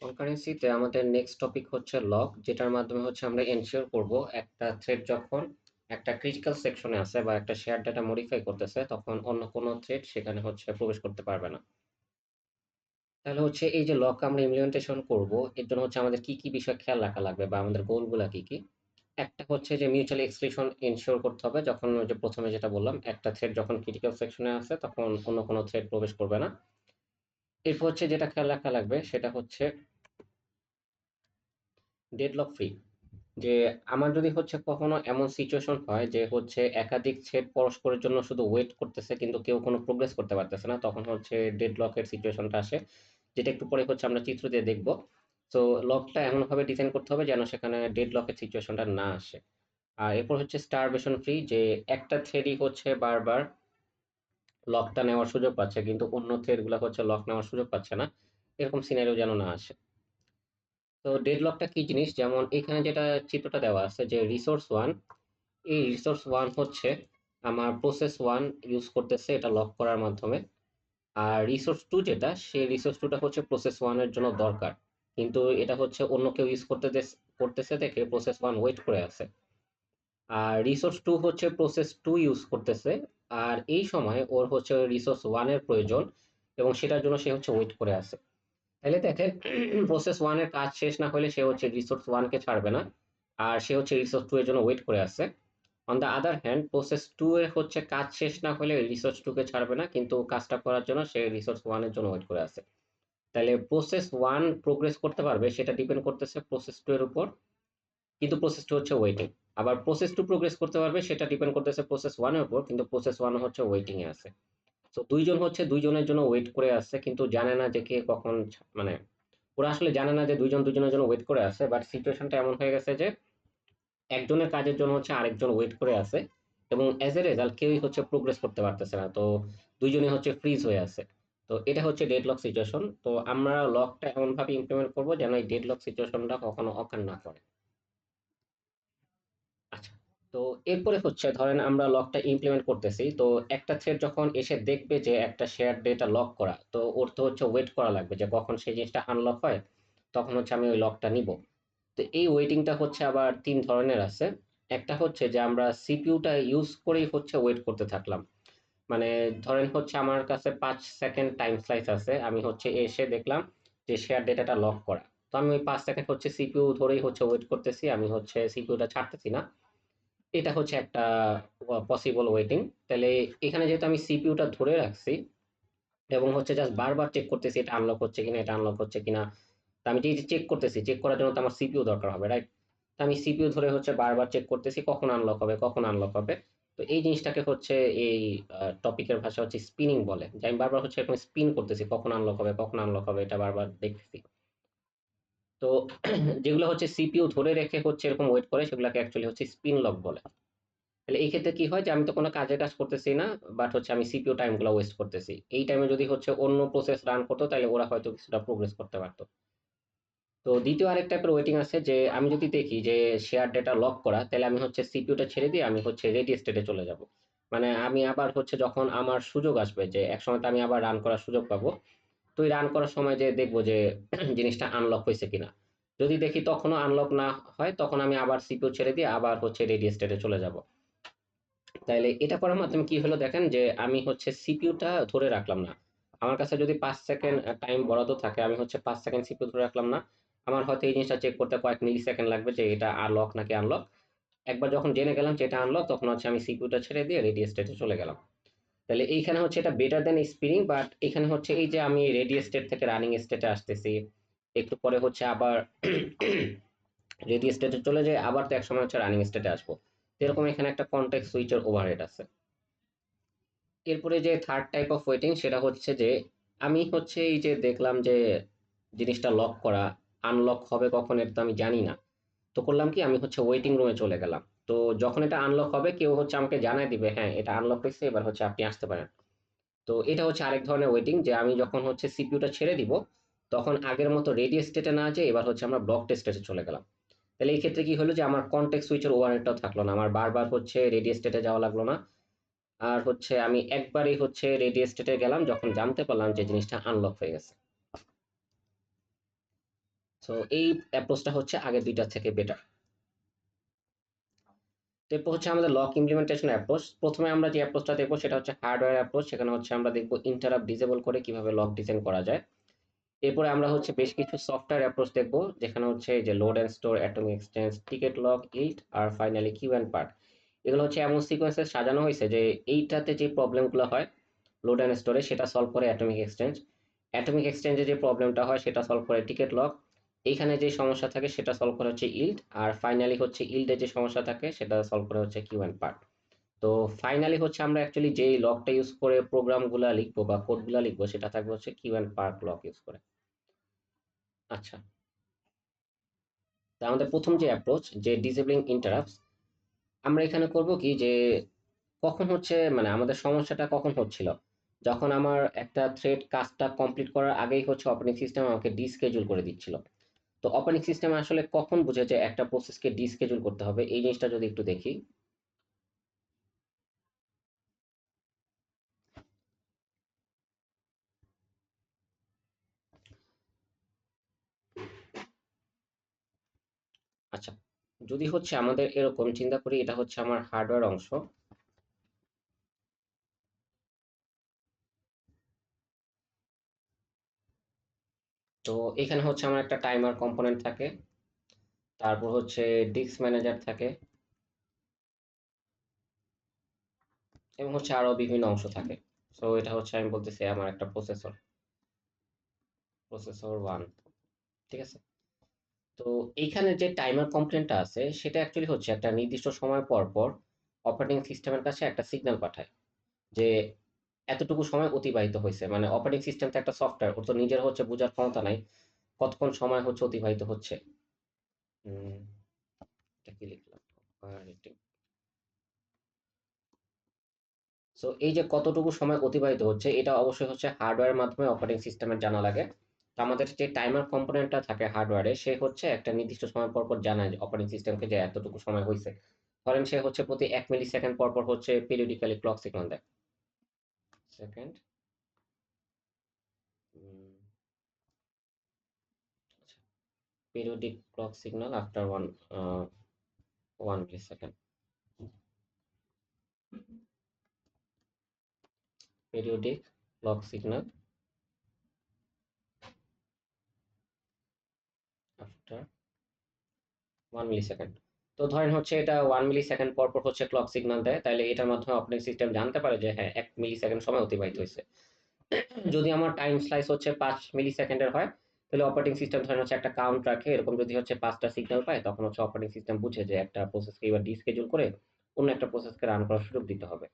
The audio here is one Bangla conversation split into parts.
কনকারেন্সিতে আমাদের নেক্সট টপিক হচ্ছে লক, যেটার মাধ্যমে হচ্ছে আমরা এনশিওর করব একটা থ্রেড যখন একটা ক্রিটিক্যাল সেকশনে আছে বা একটা শেয়ার ডাটা মডিফাই করতেছে তখন অন্য কোনো থ্রেড সেখানে হচ্ছে প্রবেশ করতে পারবে না। তাহলে হচ্ছে এই যে লক আমরা ইমপ্লিমেন্টেশন করব, এর জন্য হচ্ছে আমাদের কি কি বিষয় খেয়াল রাখা লাগবে বা আমাদের গোলগুলা কি কি। একটা হচ্ছে যে মিউচুয়াল এক্সক্লুশন এনশিওর করতে হবে, যখন ওই যে প্রথমে যেটা বললাম একটা থ্রেড যখন ক্রিটিক্যাল সেকশনে আছে তখন অন্য কোনো থ্রেড প্রবেশ করবে না। এরপর হচ্ছে যেটা খেয়াল রাখা লাগবে সেটা হচ্ছে ডেডলক ফ্রি। যে আমার যদি হচ্ছে কখনো এমন সিচুয়েশন হয় যে হচ্ছে একাধিক থ্রেড পরস্পরের জন্য শুধু ওয়েট করতেছে কিন্তু কেউ কোনো প্রোগ্রেস করতে পারতেছে না, তখন হচ্ছে ডেডলকের সিচুয়েশনটা আসে, যেটা একটু পরে হচ্ছে আমরা চিত্র দিয়ে দেখব। তো লকটা এমনভাবে ডিজাইন করতে হবে যেন সেখানে ডেডলকের সিচুয়েশনটা না আসে। আর এরপর হচ্ছে স্টারভেশন ফ্রি, যে একটা থ্রেডই হচ্ছে বারবার লকটা নেওয়ার সুযোগ পাচ্ছে কিন্তু অন্য থ্রেডগুলো হচ্ছে লক নেওয়ার সুযোগ পাচ্ছে না, এরকম সিনারিও যেন না আসে। তো ডেডলকটা কি জিনিস, যেমন এখানে যেটা চিত্রটা দেওয়া আছে যে রিসোর্স ওয়ান, এই রিসোর্স ওয়ান হচ্ছে আমার প্রসেস ওয়ান ইউজ করতেছে এটা লক করার মাধ্যমে। আর রিসোর্স টু যেটা, সেই রিসোর্স টুটা হচ্ছে প্রসেস ওয়ানের জন্য দরকার, কিন্তু এটা হচ্ছে অন্য কেউ ইউজ করতেছে দেখে প্রসেস ওয়ান ওয়েট করে আছে। আর রিসোর্স টু হচ্ছে প্রসেস টু ইউজ করতেছে, আর এই সময় ওর হচ্ছে রিসোর্স ওয়ানের প্রয়োজন এবং সেটার জন্য সে হচ্ছে ওয়েট করে আছে। তাহলে দেখেন, প্রসেস ওয়ান এর কাজ শেষ না হলে সে হচ্ছে রিসোর্স ওয়ানকে ছাড়বে না, আর সে হচ্ছে রিসোর্স টু এর জন্য ওয়েট করে আছে। On the other hand process to এর হচ্ছে কাজ শেষ না হলে রিসোর্স টু কে ছাড়বে না, কিন্তু কাজটা করার জন্য সে রিসোর্স ওয়ান এর জন্য ওয়েট করে আছে। তাহলে প্রসেস ওয়ান প্রোগ্রেস করতে পারবে সেটা ডিপেন্ড করতেছে প্রসেস টু এর উপর, কিন্তু প্রসেস টু হচ্ছে ওয়েটিং। আবার প্রসেস টু প্রোগ্রেস করতে পারবে সেটা ডিপেন্ড করতেছে প্রসেস ওয়ান এর উপর, কিন্তু প্রসেস ওয়ান হচ্ছে ওয়েটিং এ আছে। তো দুইজন হচ্ছে দুইজনের জন্য ওয়েট করে আছে কিন্তু জানে না যে কে কখন মানে ওরা আসলে জানে না যে দুইজন দুজনের জন্য ওয়েট করে আছে, বাট সিচুয়েশনটা এমন হয়ে গেছে যে একজনের কাজের জন্য হচ্ছে আরেকজন ওয়েট করে আছে এবং এজ এ রেজাল্ট কেউই হচ্ছে প্রোগ্রেস করতে পারতেছে না, তো দুইজনই হচ্ছে ফ্রিজ হয়ে আছে। তো এটা হচ্ছে ডেডলক সিচুয়েশন। তো আমরা লকটা এমন ভাবে ইমপ্লিমেন্ট করব যেন এই ডেডলক সিচুয়েশনটা কখনো অকার না করে। আচ্ছা, তো এরপরে হচ্ছে ধরেন আমরা লকটা ইমপ্লিমেন্ট করতেছি, তো একটা থ্রেড যখন এসে দেখবে যে একটা শেয়ার ডেটা লক করা, তো ওর তো হচ্ছে ওয়েট করা লাগবে যে কখন সেই জিনিসটা আনলক হয়, তখন হচ্ছে আমি ওই লকটা নিব। তো এই ওয়েটিংটা হচ্ছে আবার তিন ধরনের আছে। একটা হচ্ছে যে আমরা সিপিইউটা ইউজ করেই হচ্ছে ওয়েট করতে থাকলাম, মানে ধরেন হচ্ছে আমার কাছে 5 সেকেন্ড টাইম স্লাইস আছে, আমি হচ্ছে এসে দেখলাম যে শেয়ার ডেটাটা লক করা, তো আমি ওই 5 সেকেন্ড হচ্ছে সিপিইউ ধরেই হচ্ছে ওয়েট করতেছি, আমি হচ্ছে সিপিইউটা ছাড়তেছি না। এটা হচ্ছে একটা পসিবল ওয়েটিং। তাহলে এখানে যেহেতু আমি সিপিইউটা ধরে রাখছি এবং হচ্ছে জাস্ট বারবার চেক করতেছি এটা আনলক হচ্ছে কিনা, এটা আনলক হচ্ছে কিনা, তা আমি যে চেক করতেছি, চেক করার জন্য তো আমার সিপিইউ দরকার হবে, রাইট? আমি সিপিইউ ধরে হচ্ছে বারবার চেক করতেছি কখন আনলক হবে, কখন আনলক হবে। তো এই জিনিসটাকে হচ্ছে এই টপিকের ভাষা হচ্ছে স্পিনিং বলে, যে আমি বারবার হচ্ছে এরকম স্পিন করতেছি কখন আনলক হবে, কখন আনলক হবে, এটা বারবার দেখতেছি। তো যেগুলো হচ্ছে সিপিইউ ধরে রেখে হচ্ছে এরকম ওয়েট করে সেগুলোকে অ্যাকচুয়ালি হচ্ছে স্পিন লক বলে। তাহলে এই ক্ষেত্রে কি হয় যে আমি তো কোনো কাজের কাজ করতেছি না, বাট হচ্ছে আমি সিপিইউ টাইমগুলো ওয়েস্ট করতেছি। এই টাইমে যদি হচ্ছে অন্য প্রসেস রান করতো তাহলে ওরা হয়তো কিছুটা প্রোগ্রেস করতে পারতো। তো দ্বিতীয় আরেক টাইপের ওয়েটিং আছে, যে আমি যদি দেখি যে শেয়ার ডেটা লক করা, তাহলে আমি হচ্ছে সিপিইউটা ছেড়ে দিয়ে আমি হচ্ছে রেডি স্টেটে চলে যাব। মানে আমি আবার হচ্ছে যখন আমার সুযোগ আসবে যে একসময় তো আমি আবার রান করার সুযোগ পাবো, তো এই রান করার সময় যে দেখবো যে জিনিসটা আনলক হয়েছে কিনা। যদি দেখি তখনও আনলক না হয় তখন আমি আবার সিপিইউ ছেড়ে দিয়ে আবার হচ্ছে রেডি স্টেটে চলে যাব। তাইলে এটা করার মাধ্যমে কি হলো দেখেন, যে আমি হচ্ছে সিপিইউটা ধরে রাখলাম না। আমার কাছে যদি 5 সেকেন্ড টাইম বরাদ্দ থাকে, আমি হচ্ছে 5 সেকেন্ড সিপিইউ ধরে রাখলাম না। আমার হয়তো এই জিনিসটা চেক করতে কয়েক মিলি সেকেন্ড লাগবে যে এটা আনলক নাকি আনলক। একবার যখন জেনে গেলাম যে এটা আনলক, তখন হচ্ছে আমি সিপিইউটা ছেড়ে দিয়ে রেডি স্টেটে চলে গেলাম। তাহলে এইখানে হচ্ছে এটা বেটার দেন স্পিনিং, বাট এখানে হচ্ছে এই যে আমি রেডি স্টেট থেকে রানিং স্টেটে আসতেছি, একটু পরে হচ্ছে আবার রেডি স্টেটে চলে যায়, আবার তো একসময় হচ্ছে রানিং স্টেটে আসবো। এরকম এখানে একটা কনটেক্সট সুইচের ওভারহেড আছে। এরপরে যে থার্ড টাইপ অফ ওয়েটিং সেটা হচ্ছে যে আমি হচ্ছে এই যে দেখলাম যে জিনিসটা লক করা, আনলক হবে কখন এটা তো আমি জানি না। তো করলাম কি, আমি হচ্ছে ওয়েটিং রুমে চলে গেলাম। তো যখন এটা আনলক হবে কেউ হচ্ছে আমাকে জানাই দিবে হ্যাঁ এটা আনলক হয়েছে, এবার হচ্ছে আপনি আসতে পারেন। তো এটা হচ্ছে আরেক ধরনের ওয়েটিং, যে আমি যখন হচ্ছে সিপিইউটা ছেড়ে দিব তখন আগের মতো রেডি স্টেটে না যেয়ে এবার হচ্ছে আমরা ব্লক স্টেটে চলে গেলাম। তাহলে এই ক্ষেত্রে কি হলো যে আমার কনটেক্সট সুইচের ওভারহেডটাও থাকলো না, আমার বারবার হচ্ছে রেডি স্টেটে যাওয়া লাগলো না। আর হচ্ছে আমি একবারই হচ্ছে রেডি স্টেটে গেলাম যখন জানতে পারলাম যে জিনিসটা আনলক হয়ে গেছে। তো এই অ্যাপ্রোচটা হচ্ছে আগের ২ টা থেকে বেটার। এরপর হচ্ছে আমাদের লক ইমপ্লিমেন্টেশন অ্যাপ্রোচ। ১ম এ আমরা যে অ্যাপ্রোচটা দেখব সেটা হচ্ছে হার্ডওয়্যার অ্যাপ্রোচ। সেখানে হচ্ছে আমরা দেখব ইন্টারাপ্ট ডিসেবল করে কিভাবে লক ডিজাইন করা যায়। এরপরে আমরা হচ্ছে বেশ কিছু সফটওয়্যার অ্যাপ্রোচ দেখব, যেখানে হচ্ছে এই যে load and store, atomic exchange, ticket lock, ইল্ট আর ফাইনালি কিউ অ্যান্ড পার্ট। এগুলো হচ্ছে এমন সিকোয়েন্সে সাজানো হয়েছে যে এইটাতে যে প্রবলেমগুলো হয় লোড অ্যান্ড স্টোরে সেটা সলভ করে অ্যাটমিক এক্সচেঞ্জ, অ্যাটমিক এক্সচেঞ্জে যে প্রবলেমটা হয় সেটা সলভ করে টিকেট লক, এইখানে যে সমস্যা থাকে সেটা সলভ করে হচ্ছে ইল্ট, আর ফাইনালি হচ্ছে ইল্টে যে সমস্যা থাকে সেটা সলভ করে হচ্ছে কিউ অ্যান্ড পার্ট। তো ফাইনালি হচ্ছে আমরা অ্যাকচুয়ালি যেই লকটা ইউজ করে প্রোগ্রামগুলো লিখবো বা কোডগুলো লিখবো সেটা থাকবে হচ্ছে Q and part lock use করে। আচ্ছা, তা আমাদের প্রথম যে অ্যাপ্রোচ যে ডিসেবলিং ইন্টারাপ্টস, আমরা এখানে করব কি যে কখন হচ্ছে মানে আমাদের সমস্যাটা কখন হচ্ছিল, যখন আমার একটা থ্রেড কাজটা কমপ্লিট করার আগেই হচ্ছে অপারেটিং সিস্টেম আমাকে ডিসকেজুল করে দিচ্ছিল। তো অপারেটিং সিস্টেম আসলে কখন বুঝে যে একটা প্রসেসকে ডিসকেজুল করতে হবে, এই জিনিসটা যদি একটু দেখি। আচ্ছা, যদি হচ্ছে আমাদের এরকম চিন্তা করি এটা হচ্ছে আমার হার্ডওয়্যার অংশ। তো এখানে হচ্ছে আমার একটা টাইমার কম্পোনেন্ট থাকে, তারপর হচ্ছে ডিস্ক ম্যানেজার থাকে, এবং হচ্ছে আরো বিভিন্ন অংশ থাকে। সো এটা হচ্ছে আমি বলতেছি আমার একটা প্রসেসর, প্রসেসর 1। ঠিক আছে? তো এইখানে যে টাইমার কম্পোনেন্টটা আছে সেটা অ্যাকচুয়ালি হচ্ছে একটা নির্দিষ্ট সময় পর পর অপারেটিং সিস্টেমের কাছে একটা সিগন্যাল পাঠায় যে এতটুকু সময় অতিবাহিত হয়েছে। মানে অপারেটিং সিস্টেম তো একটা সফটওয়্যার, ওর তো নিজের হচ্ছে বোঝার ক্ষমতা নাই কতক্ষণ সময় হচ্ছে অতিবাহিত হচ্ছে। হুম, এটা কি লিখলাম? Operating। সো এই যে কতটুকু সময় অতিবাহিত হচ্ছে এটা অবশ্যই হচ্ছে হার্ডওয়্যারের মাধ্যমে অপারেটিং সিস্টেমের জানা লাগে। তো আমাদের যে টাইমার কম্পোনেন্টটা থাকে হার্ডওয়্যারে সে হচ্ছে একটা নির্দিষ্ট সময় পর পর জানায় অপারেটিং সিস্টেমকে যে এতটুকু সময় হয়েছে। ধরেন সে হচ্ছে প্রতি 1 মিলি সেকেন্ড পর পর হচ্ছে পিরিয়ডিক্যালি ক্লক সিগন্যাল দেয়। Second, periodic clock signal after 1 millisecond, periodic clock signal after 1 millisecond. তো ধরেন হচ্ছে এটা 1 মিলি সেকেন্ড পর পর হচ্ছে ক্লক সিগন্যাল দেয়, তাহলে এটার মাধ্যমে অপারেটিং সিস্টেম জানতে পারে যে হ্যাঁ 1 মিলি সেকেন্ড সময় অতিবাহিত হয়েছে। যদি আমার টাইম স্লাইস হচ্ছে 5 মিলি সেকেন্ডের হয়, তাহলে অপারেটিং সিস্টেম ধরেন হচ্ছে একটা কাউন্ট রাখে, এরকম যদি হচ্ছে 5টা সিগন্যাল পায় তখন হচ্ছে অপারেটিং সিস্টেম বুঝে যে একটা প্রসেসকে এবার ডিসকেজুল করে অন্য একটা প্রসেসকে রান করার সুযোগ দিতে হবে।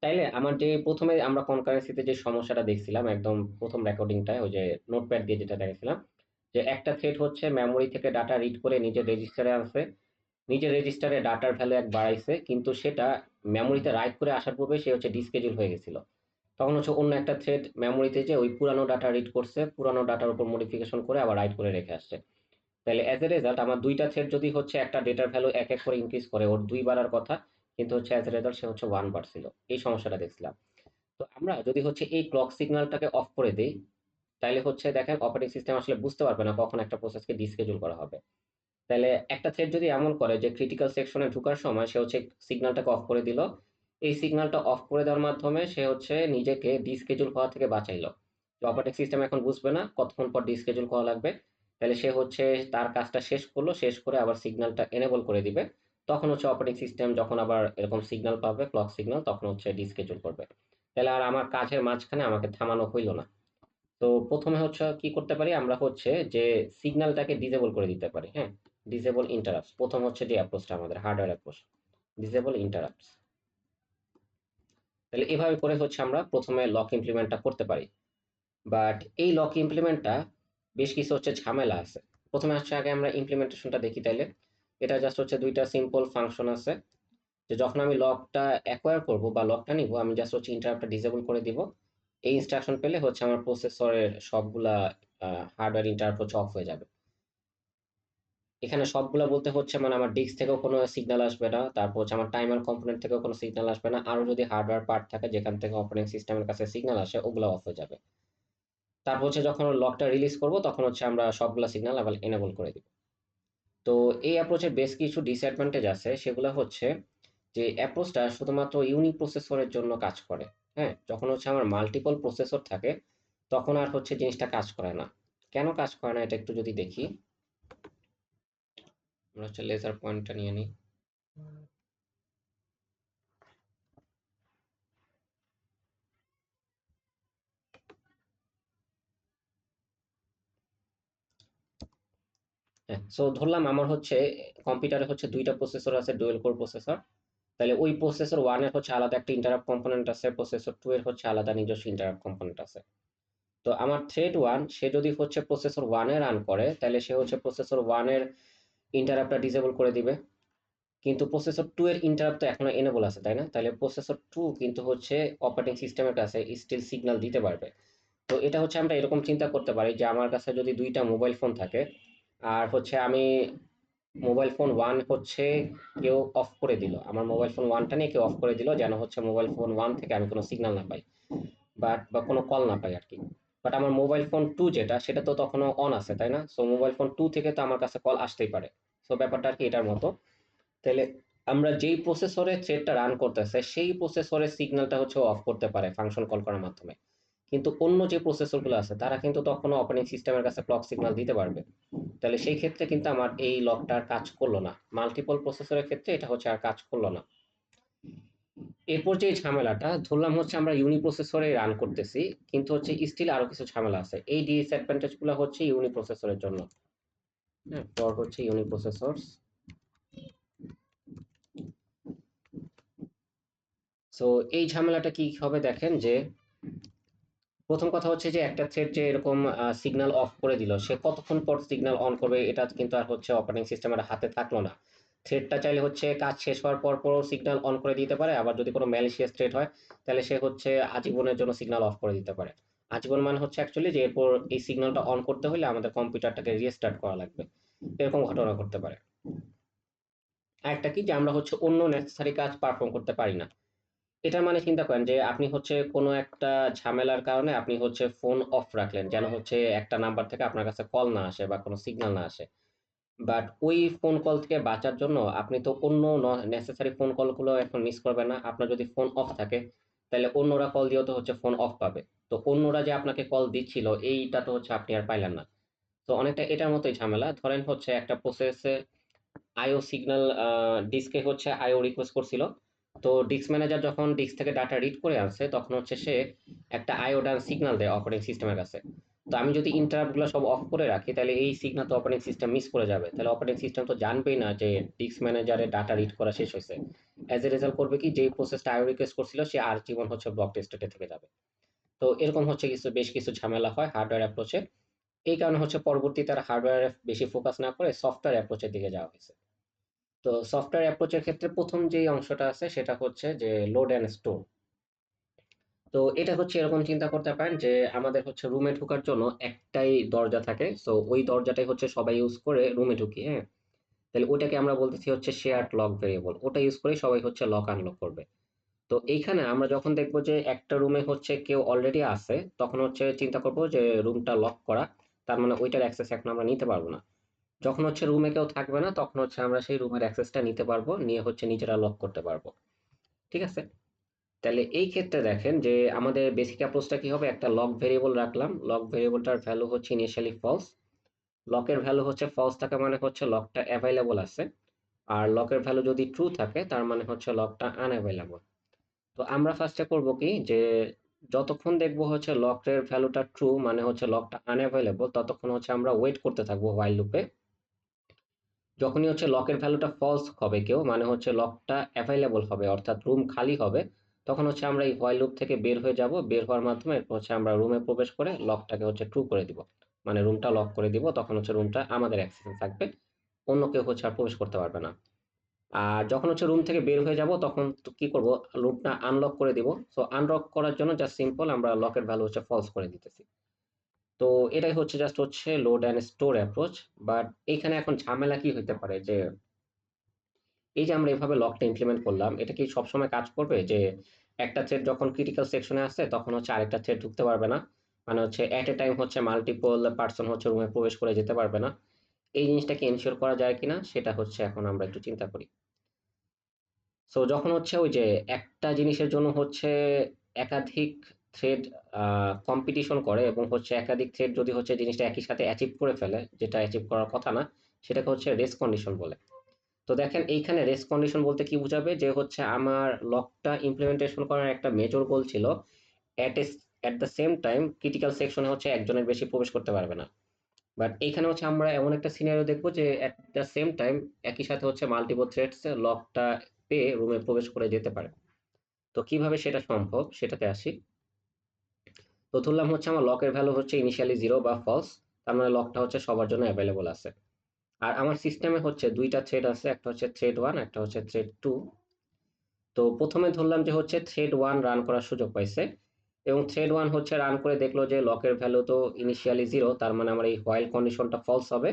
তাইলে আমার যে প্রথমে আমরা কনকারেন্সিতে যে সমস্যাটা দেখছিলাম একদম প্রথম রেকর্ডিংটায়, ওই যে নোটপ্যাড দিয়ে যেটা দেখেছিলাম, যে একটা থ্রেড হচ্ছে মেমোরি থেকে ডাটা রিড করে নিজের রেজিস্টারে আনছে, নিজের রেজিস্টারে ডাটার ভ্যালু 1 বাড়াইছে, কিন্তু সেটা মেমোরিতে রাইট করে আসার পূর্বে সে হচ্ছে ডিসকেজুল হয়ে গেছিল। তখন হচ্ছে অন্য একটা থ্রেড মেমোরিতে যে ওই পুরানো ডাটা রিড করছে, পুরানো ডাটার উপর মডিফিকেশন করে আবার রাইট করে রেখে আসছে। তাহলে অ্যাজ এ রেজাল্ট আমার 2টা থ্রেড যদি হচ্ছে একটা ডেটার ভ্যালু এক এক করে ইনক্রিজ করে, ওর 2 বাড়ার কথা, কিন্তু হচ্ছে অ্যাজ এ রেজাল্ট সে হচ্ছে 1 বাড়ছিল। এই সমস্যাটা দেখছিলাম। তো আমরা যদি হচ্ছে এই ক্লক সিগন্যালটাকে অফ করে দেই, তাহলে হচ্ছে দেখেন অপারেটিং সিস্টেম আসলে বুঝতে পারবে না কখন একটা প্রসেসকে ডিসকেজুল করা হবে। তাহলে একটা থ্রেড যদি এমন করে যে ক্রিটিক্যাল সেকশনে ঢোকার সময় সে হচ্ছে সিগন্যালটাকে অফ করে দিল, এই সিগন্যালটা অফ করে দেওয়ার মাধ্যমে সে হচ্ছে নিজেকে ডিসকেজুল হওয়া থেকে বাঁচাইলো। তো অপারেটিং সিস্টেম এখন বুঝবে না কতক্ষণ পর ডিসকেজুল করা লাগবে, তাহলে সে হচ্ছে তার কাজটা শেষ করলো, শেষ করে আবার সিগন্যালটা এনেবল করে দিবে। তখন হচ্ছে অপারেটিং সিস্টেম যখন আবার এরকম সিগন্যাল পাবে ক্লক সিগন্যাল তখন হচ্ছে ডিসকেজুল করবে। তাহলে আর আমার কাজের মাঝখানে আমাকে থামানো হইলো না। তো প্রথমে হচ্ছে কি করতে পারি আমরা হচ্ছে যে সিগন্যালটাকে ডিসেবল করে দিতে পারি। হ্যাঁ, ডিসেবল ইন্টারাপ্টস প্রথম হচ্ছে যে অ্যাপ্রোচটা আমাদের হার্ডওয়্যার অ্যাপ্রোচ, ডিসেবল ইন্টারাপ্টস। তাহলে এভাবে করে হচ্ছে আমরা প্রথমে লক ইমপ্লিমেন্টটা করতে পারি। বাট এই লক ইমপ্লিমেন্টটা বেশ কিছু হচ্ছে ঝামেলা আছে। প্রথমে হচ্ছে আগে আমরা ইমপ্লিমেন্টেশনটা দেখি তাইলে। এটা জাস্ট হচ্ছে 2টা সিম্পল ফাংশন আছে, যে যখন আমি লকটা অ্যাকোয়ার করব বা লকটা নিব আমি জাস্ট হচ্ছে ইন্টারাপ্টটা ডিসেবল করে দিব। এই ইনস্ট্রাকশন পেলে হচ্ছে আমার প্রসেসরের সবগুলা হার্ডওয়্যার ইন্টারাপ্ট হচ্ছে অফ হয়ে যাবে। এখানে সবগুলা বলতে হচ্ছে মানে আমার ডিস্ক থেকেও কোনো সিগন্যাল আসবে না, তারপর হচ্ছে আমার টাইমার কম্পোনেন্ট থেকেও কোনো সিগন্যাল আসবে না, আরো যদি হার্ডওয়্যার পার্ট থাকে যেখান থেকে অপারেটিং সিস্টেমের কাছে সিগন্যাল আসে ওগুলো অফ হয়ে যাবে। তারপর হচ্ছে যখন লকটা রিলিজ করব তখন হচ্ছে আমরা সবগুলা সিগন্যাল এনেবল করে দিব। তো এই অ্যাপ্রোচের বেশ কিছু ডিসঅ্যাডভান্টেজ আছে, সেগুলো হচ্ছে যে অ্যাপ্রোচটা শুধুমাত্র ইউনি প্রসেসরের জন্য কাজ করে। হ্যাঁ, যখন হচ্ছে আমার মাল্টিপল প্রসেসর থাকে তখন আর হচ্ছে জিনিসটা কাজ করে না। কেন কাজ করে না এটা একটু যদি দেখি, আমরা হচ্ছে লেজার পয়েন্টটা নিয়ে নিই। হ্যাঁ, সো ধরলাম আমার হচ্ছে কম্পিউটারে হচ্ছে দুইটা প্রসেসর আছে, ডুয়েল কোর প্রসেসর। তাহলে ওই প্রসেসর ওয়ান এর হচ্ছে আলাদা একটা ইন্টারাপ্ট কম্পোনেন্ট আছে, প্রসেসর টু এর হচ্ছে আলাদা নিজস্ব ইন্টারাপ্ট কম্পোনেন্ট আছে। তো আমার থ্রেড ওয়ান সে যদি হচ্ছে প্রসেসর ওয়ানে রান করে তাহলে সে হচ্ছে প্রসেসর ওয়ানের ইন্টারাপ্টটা ডিসেবল করে দিবে। কিন্তু প্রসেসর টু এর ইন্টারাপ্ট তো এখনো এনেবল আছে, তাই না? তাহলে প্রসেসর টু কিন্তু হচ্ছে অপারেটিং সিস্টেমের কাছে স্টিল সিগন্যাল দিতে পারবে। তো এটা হচ্ছে আমরা এরকম চিন্তা করতে পারি যে আমার কাছে যদি দুইটা মোবাইল ফোন থাকে, আর হচ্ছে আমি মোবাইল ফোন ওয়ান হচ্ছে কেউ অফ করে দিল, আমার মোবাইল ফোন ওয়ানটা নিয়ে কেউ অফ করে দিল যেন হচ্ছে মোবাইল ফোন ওয়ান থেকে আমি কোনো সিগন্যাল না পাই, বা কোনো কল না পাই আর কি। বাট আমার মোবাইল ফোন টু যেটা সেটা তো তখনও অন আছে, তাই না? সো মোবাইল ফোন টু থেকে তো আমার কাছে কল আসতেই পারে। সো ব্যাপারটা আর কি এটার মতো। তাহলে আমরা যেই প্রসেসরে থ্রেডটা রান করতেছে সেই প্রসেসরের সিগন্যালটা হচ্ছে অফ করতে পারে ফাংশন কল করার মাধ্যমে। কিন্তু অন্য যে প্রসেসরগুলো আছে তারা কিন্তু তখনও অপারেটিং সিস্টেমের কাছে ক্লক সিগন্যাল দিতে পারবে। তাহলে সেই ক্ষেত্রে কিন্তু আমার এই লকটা আর কাজ করলো না, মাল্টিপল প্রসেসরের ক্ষেত্রে এটা হচ্ছে আর কাজ করলো না। এরপর যে ঝামেলাটা ধরলাম হচ্ছে আমরা ইউনি প্রসেসরে রান করতেছি, কিন্তু হচ্ছে স্টিল আরো কিছু ঝামেলা আছে। এই ডিসঅ্যাডভান্টেজ গুলো হচ্ছে ইউনি প্রসেসরের জন্য। হ্যাঁ, পর হচ্ছে ইউনি প্রসেসর। সো এই ঝামেলাটা কি হবে দেখেন, যে প্রথম কথা হচ্ছে যে একটা থ্রেড যে এরকম সিগন্যাল অফ করে দিল, সে কতক্ষণ পর সিগন্যাল অন করবে এটা কিন্তু আর হচ্ছে অপারেটিং সিস্টেমের হাতে থাকলো না। থ্রেডটা চাইলে হচ্ছে কাজ শেষ হওয়ার পর পরও সিগন্যাল অন করে দিতে পারে, আবার যদি কোনো ম্যালিশিয়াস থ্রেড হয় তাহলে সে হচ্ছে আজীবনের জন্য সিগন্যাল অফ করে দিতে পারে। আজীবন মানে হচ্ছে অ্যাকচুয়ালি যে এরপর এই সিগন্যালটা অন করতে হলে আমাদের কম্পিউটারটাকে রিস্টার্ট করা লাগবে, এরকম ঘটনা ঘটতে পারে। আরেকটা কি, যে আমরা হচ্ছে অন্য নেসেসারি কাজ পারফর্ম করতে পারি না। এটার মানে চিন্তা করেন যে আপনি হচ্ছে কোনো একটা ঝামেলার কারণে আপনি হচ্ছে ফোন অফ রাখলেন যেন হচ্ছে একটা নাম্বার থেকে আপনার কাছে কল না আসে বা কোনো সিগন্যাল না আসে। বাট ওই ফোন কল থেকে বাঁচার জন্য আপনি তো অন্য নেসেসারি ফোন কলগুলো এখন মিস করবেন না। আপনার যদি ফোন অফ থাকে তাহলে অন্যরা কল দিয়েও তো হচ্ছে ফোন অফ পাবে। তো অন্যরা যে আপনাকে কল দিচ্ছিল এইটা তো হচ্ছে আপনি আর পাইলেন না। তো অনেকটা এটার মতোই ঝামেলা। ধরেন হচ্ছে একটা প্রসেসে আইও সিগন্যাল ডিস্কে হচ্ছে আইও রিকোয়েস্ট করছিল। তো ডিস্ক ম্যানেজার যখন ডিস্ক থেকে ডাটা রিড করে আনছে তখন হচ্ছে সে একটা আইও ডান সিগন্যাল দেয় অপারেটিং সিস্টেমের কাছে। তো আমি যদি ইন্টারাপ্ট গুলো সব অফ করে রাখি তাহলে এই সিগন্যাল তো অপারেটিং সিস্টেম মিস করে যাবে, তাহলে অপারেটিং সিস্টেম তো জানবেই না যে ডিস্ক ম্যানেজারে ডাটা রিড করা শেষ হয়েছে। অ্যাজ এ রেজাল্ট করবে কি, যেই প্রসেসটা আইও রিকোয়েস্ট করছিল সে আর জীবন হচ্ছে ব্লক স্টেটে থেকে যাবে। তো এরকম হচ্ছে বেশ কিছু ঝামেলা হয় হার্ডওয়্যার অ্যাপ্রোচে। এই কারণে হচ্ছে পরবর্তীতে আর হার্ডওয়্যারে বেশি ফোকাস না করে সফটওয়্যার অ্যাপ্রোচের দিকে যাওয়া হয়েছে। তো সফটওয়্যার অ্যাপ্রোচের ক্ষেত্রে প্রথম যেই অংশটা আছে সেটা হচ্ছে যে লোড অ্যান্ড স্টোর। তো এটা হচ্ছে এরকম চিন্তা করতে পারেন যে আমাদের হচ্ছে রুমে ঢোকার জন্য একটাই দরজা থাকে, সো ওই দরজাটাই হচ্ছে সবাই ইউজ করে রুমে ঢুকি। হ্যাঁ, তাহলে ওটাকে আমরা বলতেছি হচ্ছে শেয়ার্ড লক ভেরিয়েবল, ওটা ইউজ করে সবাই হচ্ছে লক আনলক করবে। তো এইখানে আমরা যখন দেখবো যে একটা রুমে হচ্ছে কেউ অলরেডি আছে তখন হচ্ছে চিন্তা করবো যে রুমটা লক করা, তার মানে ওইটার অ্যাক্সেস এখন আমরা নিতে পারবো না। যখন হচ্ছে রুমে কেউ থাকবে না তখন হচ্ছে আমরা সেই রুমের অ্যাক্সেসটা নিতে পারবো, নিয়ে হচ্ছে নিজেরা লক করতে পারবো। ঠিক আছে? তাহলে এই ক্ষেত্রে দেখেন যে আমাদের বেসিক অ্যাপ্রোচটা কি হবে, একটা লক ভেরিয়েবল রাখলাম, লক ভেরিয়েবলটার ভ্যালু হচ্ছে ইনিশিয়ালি ফলস। লকের ভ্যালু হচ্ছে ফলস থাকা মানে হচ্ছে লকটা অ্যাভেলেবল আছে, আর লকের ভ্যালু যদি ট্রু থাকে তার মানে হচ্ছে লকটা আনঅ্যাভেলেবল। তো আমরা ফার্স্টে করব কি, যে যতক্ষণ দেখবো হচ্ছে লকের ভ্যালুটা ট্রু মানে হচ্ছে লকটা আনঅ্যাভেলেবল ততক্ষণ হচ্ছে আমরা ওয়েট করতে থাকবো হোয়াইল লুপে। যখনই হচ্ছে লকের ভ্যালুটা ফলস হবে কেউ মানে হচ্ছে লকটা অ্যাভেলেবল হবে অর্থাৎ রুম খালি হবে, তখন হচ্ছে আমরা এই হোয়াইল লুপ থেকে বের হয়ে যাব। বের হওয়ার মাধ্যমে এরপর হচ্ছে আমরা রুমে প্রবেশ করে লকটাকে হচ্ছে ট্রু করে দিব, মানে রুমটা লক করে দিব, তখন হচ্ছে রুমটা আমাদের অ্যাক্সেসে থাকবে, অন্য কেউ হচ্ছে আর প্রবেশ করতে পারবে না। আর যখন হচ্ছে রুম থেকে বের হয়ে যাব তখন তো কি করব, রুমটা আনলক করে দিব। সো আনলক করার জন্য জাস্ট সিম্পল আমরা লকের ভ্যালু হচ্ছে ফলস করে দিতেছি। তো এটাই হচ্ছে জাস্ট হচ্ছে load and store approach. But এইখানে এখন ঝামেলা কি হইতে পারে, যে এই যে আমরা এভাবে লকটা ইমপ্লিমেন্ট করলাম এটা কি সবসময় কাজ করবে, যে একটা থ্রেড যখন ক্রিটিক্যাল সেকশনে আসছে তখন হচ্ছে আরেকটা থ্রেড ঢুকতে পারবে না, মানে হচ্ছে এট এ টাইম হচ্ছে মাল্টিপল পার্সন হচ্ছে রুমে প্রবেশ করে যেতে পারবে না। এই জিনিসটাকে এনশিওর করা যায় কিনা সেটা হচ্ছে এখন আমরা একটু চিন্তা করি। সো যখন হচ্ছে ওই যে একটা জিনিসের জন্য হচ্ছে একাধিক থ্রেড কম্পিটিশন করে এবং হচ্ছে একাধিক থ্রেড যদি হচ্ছে জিনিসটা একই সাথে অ্যাচিভ করে ফেলে, যেটা অ্যাচিভ করার কথা না, সেটাকে হচ্ছে রেস কন্ডিশন বলে। তো দেখেন এইখানে রেস কন্ডিশন বলতে কি বোঝাবে, যে হচ্ছে আমার লকটা ইমপ্লিমেন্টেশন করার একটা মেজর গোল ছিল at at the same time critical সেকশনে হচ্ছে একজনের বেশি প্রবেশ করতে পারবে না। বাট এইখানে হচ্ছে আমরা এমন একটা সিনারিও দেখবো যে এট দ্য সেম টাইম একই সাথে হচ্ছে মাল্টিপল থ্রেডস লকটা পেয়ে রুমে প্রবেশ করে যেতে পারে। তো কিভাবে সেটা সম্ভব সেটাতে আসি। তো ধরলাম হচ্ছে আমার লকের ভ্যালু হচ্ছে ইনিশিয়ালি জিরো বা ফলস, তার মানে লকটা হচ্ছে সবার জন্য অ্যাভেলেবল আছে। আর আমার সিস্টেমে হচ্ছে দুইটা থ্রেড আছে, একটা হচ্ছে থ্রেড ওয়ান, একটা হচ্ছে থ্রেড টু। তো প্রথমে ধরলাম যে হচ্ছে থ্রেড ওয়ান রান করার সুযোগ পাইছে এবং থ্রেড ওয়ান হচ্ছে রান করে দেখলো যে লকের ভ্যালু তো ইনিশিয়ালি জিরো, তার মানে আমার এই হোয়াইল কন্ডিশনটা ফলস হবে।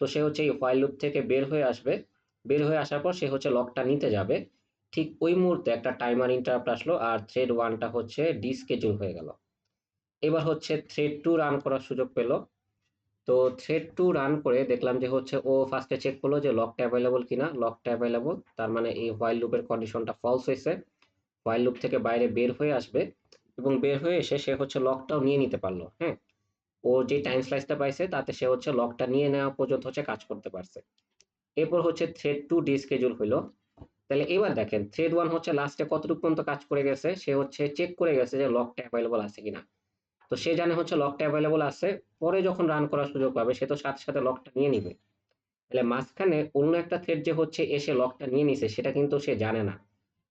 তো সে হচ্ছে এই হোয়াইল লুপ থেকে বের হয়ে আসবে। বের হয়ে আসার পর সে হচ্ছে লকটা নিতে যাবে। ঠিক ওই মুহূর্তে একটা টাইমার ইন্টারাপ্ট আসলো আর থ্রেড ওয়ানটা হচ্ছে ডিসকেজুল হয়ে গেল। এবার হচ্ছে থ্রেড টু রান করার সুযোগ পেল। তো থ্রেড টু রান করে দেখলাম যে হচ্ছে ও ফার্স্টে চেক করলো যে লকটা অ্যাভেলেবল কিনা, লকটা অ্যাভেলেবল, তার মানে এই হোয়াইল লুপের কন্ডিশনটা ফলস হয়েছে। হোয়াইল লুপ থেকে বাইরে বের হয়ে আসবে এবং বের হয়ে এসে সে হচ্ছে লকটাও নিয়ে নিতে পারলো। হ্যাঁ, ও যে টাইম স্লাইসটা পাইছে তাতে সে হচ্ছে লকটা নিয়ে নেওয়া পর্যন্ত হচ্ছে কাজ করতে পারছে। এরপর হচ্ছে থ্রেড টু ডিসকেজুল হইলো। তাহলে এবার দেখেন থ্রেড ওয়ান হচ্ছে লাস্টে কতটুকু পর্যন্ত কাজ করে গেছে, সে হচ্ছে চেক করে গেছে যে লকটা অ্যাভেলেবল আছে কিনা। তো সে জানে হচ্ছে লকটা অ্যাভেলেবল আছে। পরে যখন রান করার সুযোগ পাবে সে তো সাথে সাথে লকটা নিয়ে নিবে। তাহলে মাঝখানে অন্য একটা থ্রেড যে হচ্ছে এসে লকটা নিয়ে নিছে সেটা কিন্তু সে জানে না।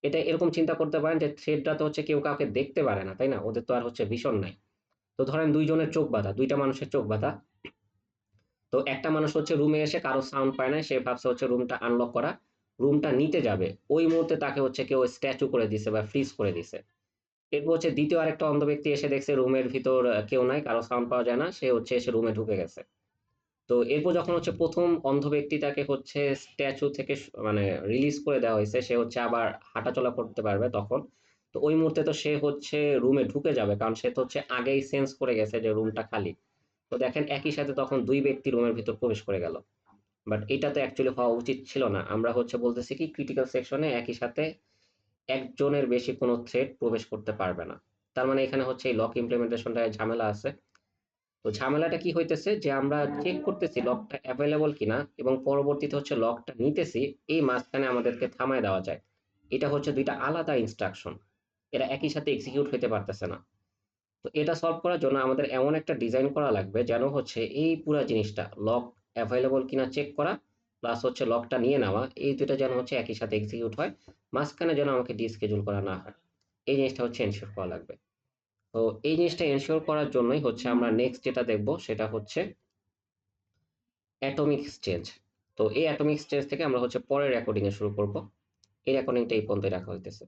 এটা এরকম চিন্তা করতে পারেন যে থ্রেডটা তো হচ্ছে কেউ কাউকে দেখতে পারে না, তাই না? ওদের তো আর হচ্ছে ভিশন নাই। তো ধরেন দুইজনের চোখ বাঁধা, দুইটা মানুষের চোখ বাঁধা। তো একটা মানুষ হচ্ছে রুমে এসে কারো সাউন্ড পায় না, সে ভাবছে হচ্ছে রুমটা আনলক করা, রুমটা নিতে যাবে, ওই মুহূর্তে তাকে হচ্ছে কেউ স্ট্যাচু করে দিছে বা ফ্রিজ করে দিছে। এরপর হচ্ছে দ্বিতীয় আরেকটা অন্ধ ব্যক্তি এসে দেখছে রুমের ভিতর কেউ নাই, কারো সাউন্ড পাওয়া যায় না, সে হচ্ছে এসে রুমে ঢুকে গেছে। তো এরপর যখন হচ্ছে প্রথম অন্ধ ব্যক্তিটাকে হচ্ছে স্ট্যাচু থেকে মানে রিলিজ করে দেওয়া হয়েছে, সে হচ্ছে আবার হাঁটাচলা করতে পারবে তখন। তো ওই মুহূর্তে তো সে হচ্ছে রুমে ঢুকে যাবে, কারণ সে তো হচ্ছে আগেই সেন্স করে গেছে যে রুমটা খালি। তো দেখেন একই সাথে তখন দুই ব্যক্তি রুমের ভিতর প্রবেশ করে গেল। বাট এটা তো অ্যাকচুয়ালি হওয়া উচিত ছিল না। আমরা হচ্ছে বলতেছি কি ক্রিটিক্যাল সেকশনে একই সাথে একজনের বেশি কোনো থ্রেড প্রবেশ করতে পারবে না। তার মানে এখানে হচ্ছে এই লক ইমপ্লিমেন্টেশনটায় ঝামেলা আছে। তো ঝামেলাটা কি হইতেছে যে আমরা চেক করতেছি লকটা অ্যাভেলেবল কিনা এবং পরবর্তীতে হচ্ছে লকটা নিতেছি, এই মাঝখানে আমাদেরকে থামায় দেওয়া যায়। এটা হচ্ছে দুইটা আলাদা ইনস্ট্রাকশন, এরা একই সাথে এক্সিকিউট হইতে পারতেছে না। তো এটা সলভ করার জন্য আমাদের এমন একটা ডিজাইন করা লাগবে যেন হচ্ছে এই পুরো জিনিসটা লক অ্যাভেলেবল কিনা চেক করা প্লাস হচ্ছে লকটা নিয়ে নেওয়া, এই দুটো যেন হচ্ছে একই সাথে এক্সিকিউট হয়, মাঝখানে যেন আমাকে ডিসকেজুল করা না হয়। এই জিনিসটা হচ্ছে এনশিওর করা লাগবে। তো এই জিনিসটা এনশিওর করার জন্যই হচ্ছে আমরা নেক্সট যেটা দেখব সেটা হচ্ছে অ্যাটমিক এক্সচেঞ্জ। তো এই অ্যাটমিক এক্সচেঞ্জ থেকে আমরা হচ্ছে পরের রেকর্ডিং এ শুরু করব। এই রেকর্ডিংটা এই পর্যন্তই রাখা হইতেছে।